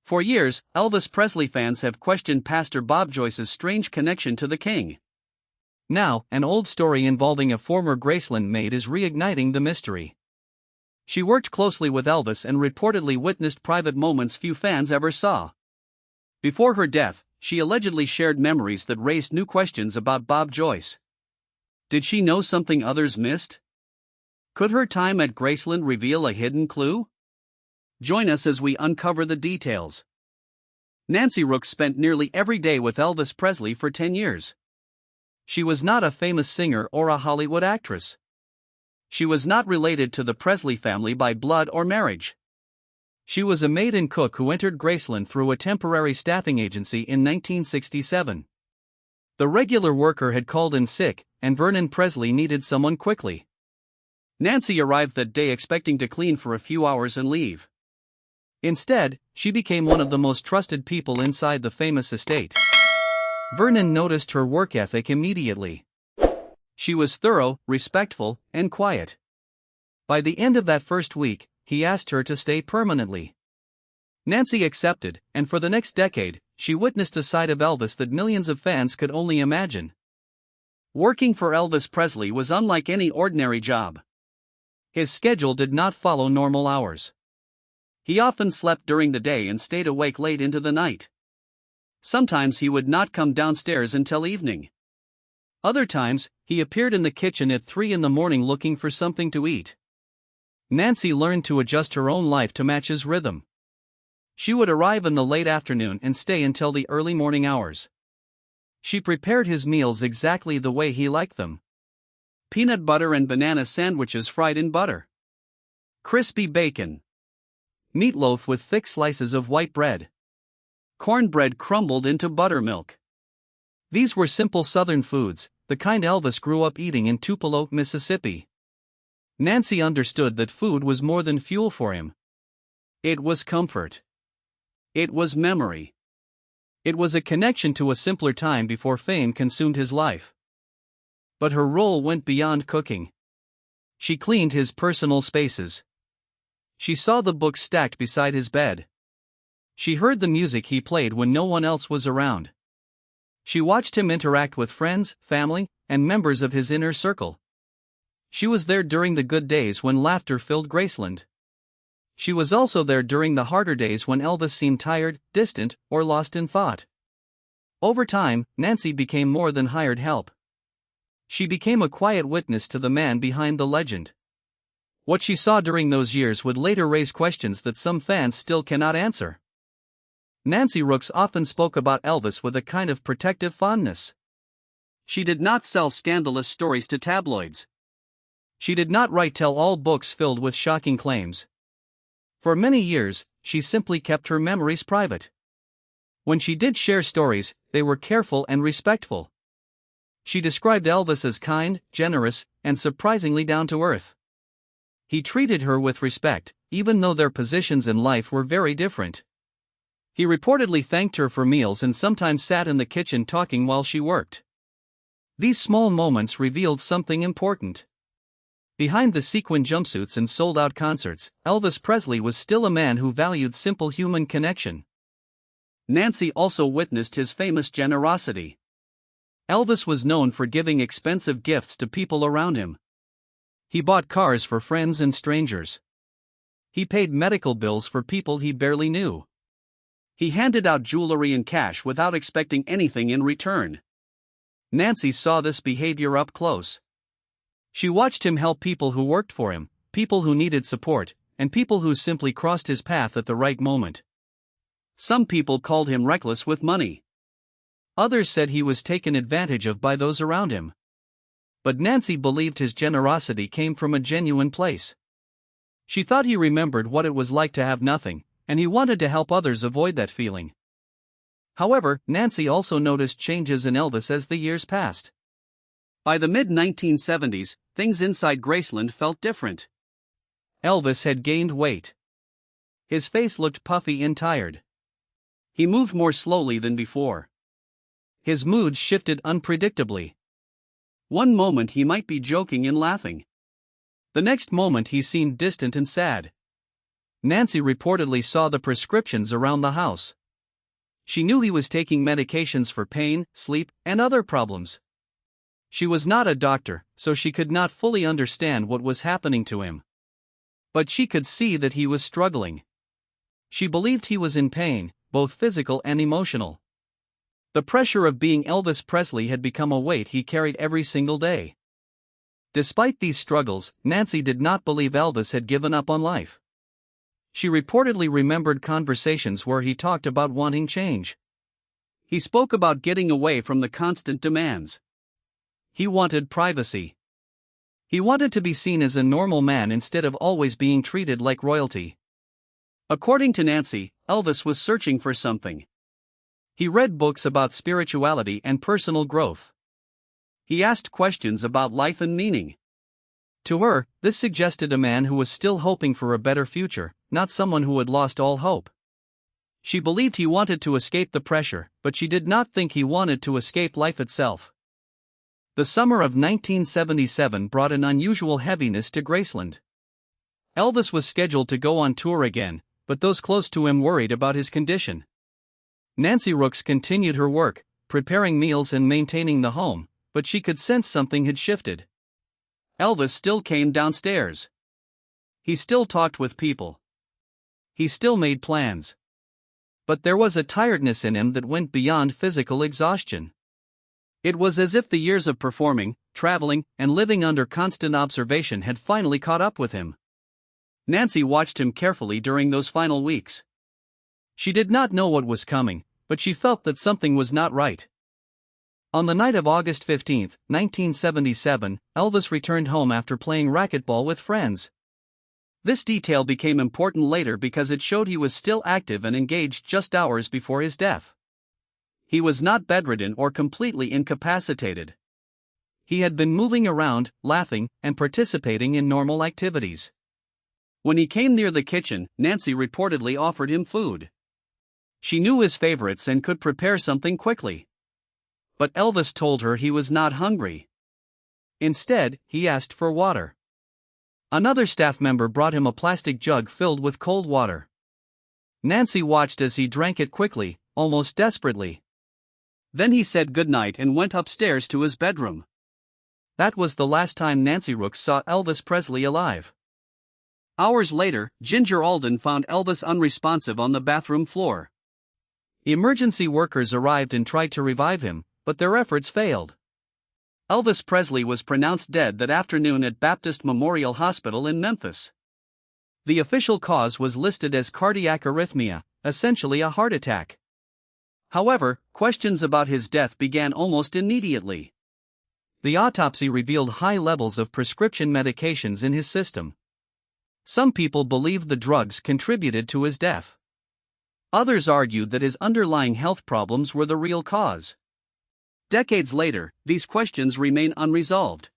For years, Elvis Presley fans have questioned Pastor Bob Joyce's strange connection to the king. Now, an old story involving a former Graceland maid is reigniting the mystery. She worked closely with Elvis and reportedly witnessed private moments few fans ever saw. Before her death, she allegedly shared memories that raised new questions about Bob Joyce. Did she know something others missed? Could her time at Graceland reveal a hidden clue? Join us as we uncover the details. Nancy Rooks spent nearly every day with Elvis Presley for 10 years. She was not a famous singer or a Hollywood actress. She was not related to the Presley family by blood or marriage. She was a maid and cook who entered Graceland through a temporary staffing agency in 1967. The regular worker had called in sick, and Vernon Presley needed someone quickly. Nancy arrived that day expecting to clean for a few hours and leave. Instead, she became one of the most trusted people inside the famous estate. Vernon noticed her work ethic immediately. She was thorough, respectful, and quiet. By the end of that first week, he asked her to stay permanently. Nancy accepted, and for the next decade, she witnessed a side of Elvis that millions of fans could only imagine. Working for Elvis Presley was unlike any ordinary job. His schedule did not follow normal hours. He often slept during the day and stayed awake late into the night. Sometimes he would not come downstairs until evening. Other times, he appeared in the kitchen at 3 in the morning looking for something to eat. Nancy learned to adjust her own life to match his rhythm. She would arrive in the late afternoon and stay until the early morning hours. She prepared his meals exactly the way he liked them. Peanut butter and banana sandwiches fried in butter. Crispy bacon. Meatloaf with thick slices of white bread. Cornbread crumbled into buttermilk. These were simple Southern foods, the kind Elvis grew up eating in Tupelo, Mississippi. Nancy understood that food was more than fuel for him. It was comfort. It was memory. It was a connection to a simpler time before fame consumed his life. But her role went beyond cooking. She cleaned his personal spaces. She saw the books stacked beside his bed. She heard the music he played when no one else was around. She watched him interact with friends, family, and members of his inner circle. She was there during the good days when laughter filled Graceland. She was also there during the harder days when Elvis seemed tired, distant, or lost in thought. Over time, Nancy became more than hired help. She became a quiet witness to the man behind the legend. What she saw during those years would later raise questions that some fans still cannot answer. Nancy Rooks often spoke about Elvis with a kind of protective fondness. She did not sell scandalous stories to tabloids. She did not write tell-all books filled with shocking claims. For many years, she simply kept her memories private. When she did share stories, they were careful and respectful. She described Elvis as kind, generous, and surprisingly down-to-earth. He treated her with respect, even though their positions in life were very different. He reportedly thanked her for meals and sometimes sat in the kitchen talking while she worked. These small moments revealed something important. Behind the sequin jumpsuits and sold-out concerts, Elvis Presley was still a man who valued simple human connection. Nancy also witnessed his famous generosity. Elvis was known for giving expensive gifts to people around him. He bought cars for friends and strangers. He paid medical bills for people he barely knew. He handed out jewelry and cash without expecting anything in return. Nancy saw this behavior up close. She watched him help people who worked for him, people who needed support, and people who simply crossed his path at the right moment. Some people called him reckless with money. Others said he was taken advantage of by those around him. But Nancy believed his generosity came from a genuine place. She thought he remembered what it was like to have nothing, and he wanted to help others avoid that feeling. However, Nancy also noticed changes in Elvis as the years passed. By the mid-1970s, things inside Graceland felt different. Elvis had gained weight. His face looked puffy and tired. He moved more slowly than before. His mood shifted unpredictably. One moment he might be joking and laughing. The next moment he seemed distant and sad. Nancy reportedly saw the prescriptions around the house. She knew he was taking medications for pain, sleep, and other problems. She was not a doctor, so she could not fully understand what was happening to him. But she could see that he was struggling. She believed he was in pain, both physical and emotional. The pressure of being Elvis Presley had become a weight he carried every single day. Despite these struggles, Nancy did not believe Elvis had given up on life. She reportedly remembered conversations where he talked about wanting change. He spoke about getting away from the constant demands. He wanted privacy. He wanted to be seen as a normal man instead of always being treated like royalty. According to Nancy, Elvis was searching for something. He read books about spirituality and personal growth. He asked questions about life and meaning. To her, this suggested a man who was still hoping for a better future, not someone who had lost all hope. She believed he wanted to escape the pressure, but she did not think he wanted to escape life itself. The summer of 1977 brought an unusual heaviness to Graceland. Elvis was scheduled to go on tour again, but those close to him worried about his condition. Nancy Rooks continued her work, preparing meals and maintaining the home, but she could sense something had shifted. Elvis still came downstairs. He still talked with people. He still made plans. But there was a tiredness in him that went beyond physical exhaustion. It was as if the years of performing, traveling, and living under constant observation had finally caught up with him. Nancy watched him carefully during those final weeks. She did not know what was coming, but she felt that something was not right. On the night of August 15, 1977, Elvis returned home after playing racquetball with friends. This detail became important later because it showed he was still active and engaged just hours before his death. He was not bedridden or completely incapacitated. He had been moving around, laughing, and participating in normal activities. When he came near the kitchen, Nancy reportedly offered him food. She knew his favorites and could prepare something quickly. But Elvis told her he was not hungry. Instead, he asked for water. Another staff member brought him a plastic jug filled with cold water. Nancy watched as he drank it quickly, almost desperately. Then he said goodnight and went upstairs to his bedroom. That was the last time Nancy Rooks saw Elvis Presley alive. Hours later, Ginger Alden found Elvis unresponsive on the bathroom floor. Emergency workers arrived and tried to revive him, but their efforts failed. Elvis Presley was pronounced dead that afternoon at Baptist Memorial Hospital in Memphis. The official cause was listed as cardiac arrhythmia, essentially a heart attack. However, questions about his death began almost immediately. The autopsy revealed high levels of prescription medications in his system. Some people believed the drugs contributed to his death. Others argued that his underlying health problems were the real cause. Decades later, these questions remain unresolved.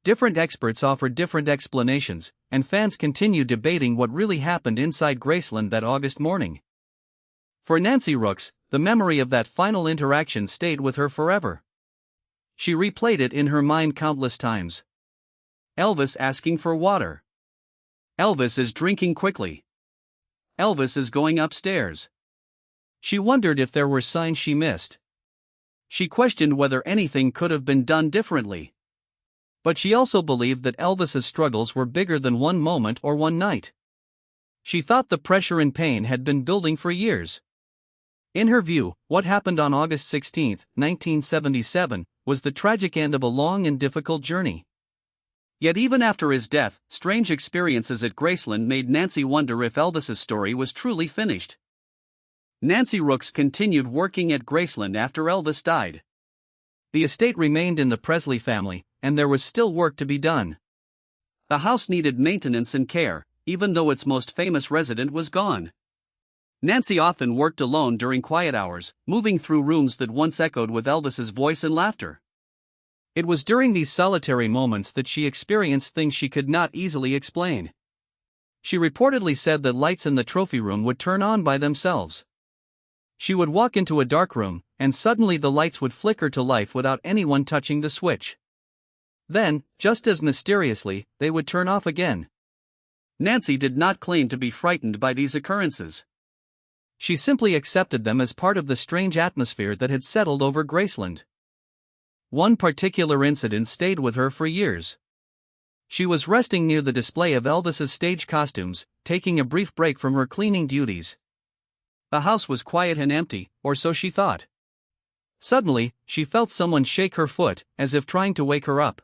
Different experts offered different explanations, and fans continue debating what really happened inside Graceland that August morning. For Nancy Rooks, the memory of that final interaction stayed with her forever. She replayed it in her mind countless times. Elvis asking for water. Elvis is drinking quickly. Elvis is going upstairs. She wondered if there were signs she missed. She questioned whether anything could have been done differently. But she also believed that Elvis's struggles were bigger than one moment or one night. She thought the pressure and pain had been building for years. In her view, what happened on August 16, 1977, was the tragic end of a long and difficult journey. Yet even after his death, strange experiences at Graceland made Nancy wonder if Elvis's story was truly finished. Nancy Rooks continued working at Graceland after Elvis died. The estate remained in the Presley family, and there was still work to be done. The house needed maintenance and care, even though its most famous resident was gone. Nancy often worked alone during quiet hours, moving through rooms that once echoed with Elvis's voice and laughter. It was during these solitary moments that she experienced things she could not easily explain. She reportedly said that lights in the trophy room would turn on by themselves. She would walk into a dark room, and suddenly the lights would flicker to life without anyone touching the switch. Then, just as mysteriously, they would turn off again. Nancy did not claim to be frightened by these occurrences. She simply accepted them as part of the strange atmosphere that had settled over Graceland. One particular incident stayed with her for years. She was resting near the display of Elvis's stage costumes, taking a brief break from her cleaning duties. The house was quiet and empty, or so she thought. Suddenly, she felt someone shake her foot, as if trying to wake her up.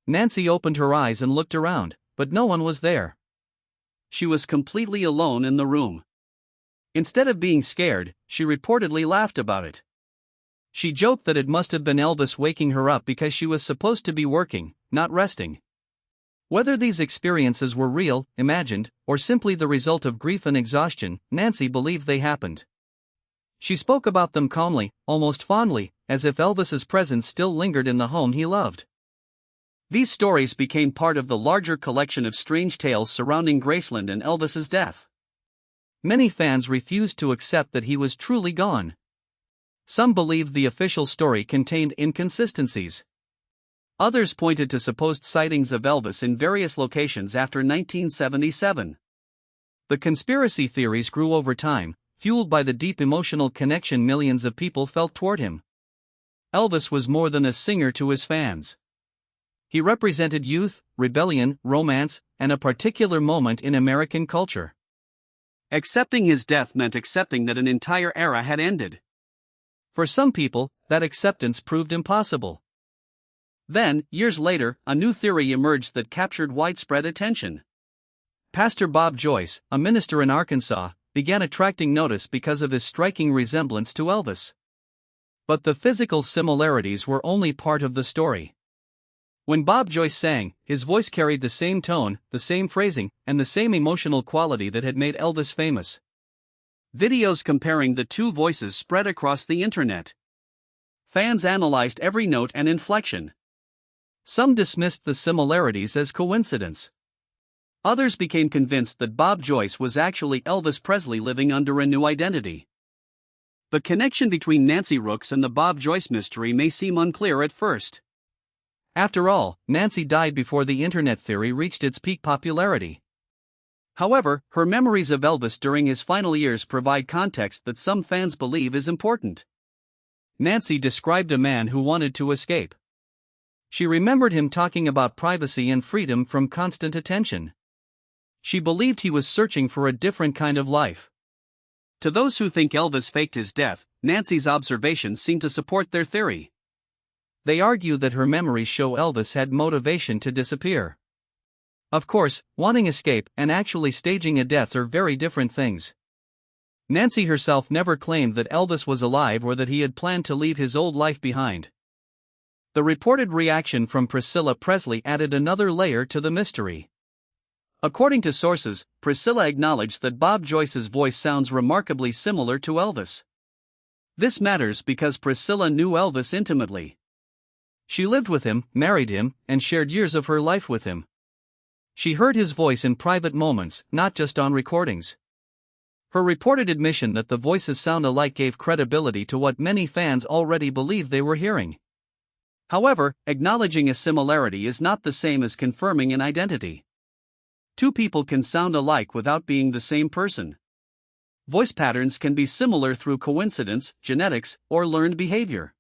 Nancy opened her eyes and looked around, but no one was there. She was completely alone in the room. Instead of being scared, she reportedly laughed about it. She joked that it must have been Elvis waking her up because she was supposed to be working, not resting. Whether these experiences were real, imagined, or simply the result of grief and exhaustion, Nancy believed they happened. She spoke about them calmly, almost fondly, as if Elvis's presence still lingered in the home he loved. These stories became part of the larger collection of strange tales surrounding Graceland and Elvis's death. Many fans refused to accept that he was truly gone. Some believed the official story contained inconsistencies. Others pointed to supposed sightings of Elvis in various locations after 1977. The conspiracy theories grew over time, fueled by the deep emotional connection millions of people felt toward him. Elvis was more than a singer to his fans. He represented youth, rebellion, romance, and a particular moment in American culture. Accepting his death meant accepting that an entire era had ended. For some people, that acceptance proved impossible. Then, years later, a new theory emerged that captured widespread attention. Pastor Bob Joyce, a minister in Arkansas, began attracting notice because of his striking resemblance to Elvis. But the physical similarities were only part of the story. When Bob Joyce sang, his voice carried the same tone, the same phrasing, and the same emotional quality that had made Elvis famous. Videos comparing the two voices spread across the internet. Fans analyzed every note and inflection. Some dismissed the similarities as coincidence. Others became convinced that Bob Joyce was actually Elvis Presley living under a new identity. The connection between Nancy Rooks and the Bob Joyce mystery may seem unclear at first. After all, Nancy died before the internet theory reached its peak popularity. However, her memories of Elvis during his final years provide context that some fans believe is important. Nancy described a man who wanted to escape. She remembered him talking about privacy and freedom from constant attention. She believed he was searching for a different kind of life. To those who think Elvis faked his death, Nancy's observations seem to support their theory. They argue that her memories show Elvis had motivation to disappear. Of course, wanting escape and actually staging a death are very different things. Nancy herself never claimed that Elvis was alive or that he had planned to leave his old life behind. The reported reaction from Priscilla Presley added another layer to the mystery. According to sources, Priscilla acknowledged that Bob Joyce's voice sounds remarkably similar to Elvis. This matters because Priscilla knew Elvis intimately. She lived with him, married him, and shared years of her life with him. She heard his voice in private moments, not just on recordings. Her reported admission that the voices sound alike gave credibility to what many fans already believed they were hearing. However, acknowledging a similarity is not the same as confirming an identity. Two people can sound alike without being the same person. Voice patterns can be similar through coincidence, genetics, or learned behavior.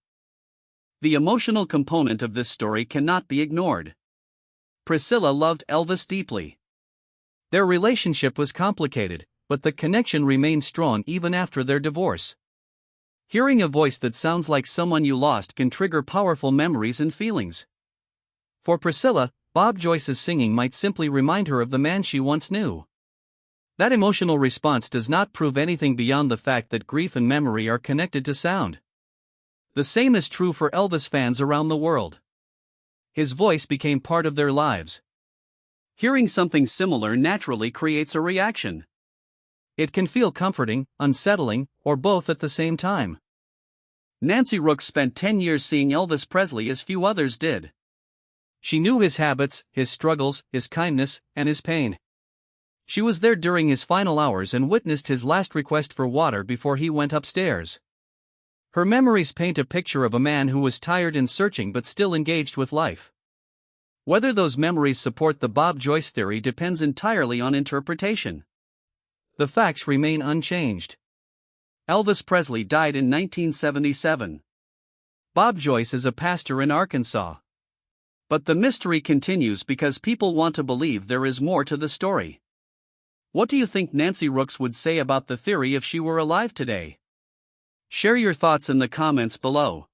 The emotional component of this story cannot be ignored. Priscilla loved Elvis deeply. Their relationship was complicated, but the connection remained strong even after their divorce. Hearing a voice that sounds like someone you lost can trigger powerful memories and feelings. For Priscilla, Bob Joyce's singing might simply remind her of the man she once knew. That emotional response does not prove anything beyond the fact that grief and memory are connected to sound. The same is true for Elvis fans around the world. His voice became part of their lives. Hearing something similar naturally creates a reaction. It can feel comforting, unsettling, or both at the same time. Nancy Rooks spent 10 years seeing Elvis Presley as few others did. She knew his habits, his struggles, his kindness, and his pain. She was there during his final hours and witnessed his last request for water before he went upstairs. Her memories paint a picture of a man who was tired and searching but still engaged with life. Whether those memories support the Bob Joyce theory depends entirely on interpretation. The facts remain unchanged. Elvis Presley died in 1977. Bob Joyce is a pastor in Arkansas. But the mystery continues because people want to believe there is more to the story. What do you think Nancy Rooks would say about the theory if she were alive today? Share your thoughts in the comments below.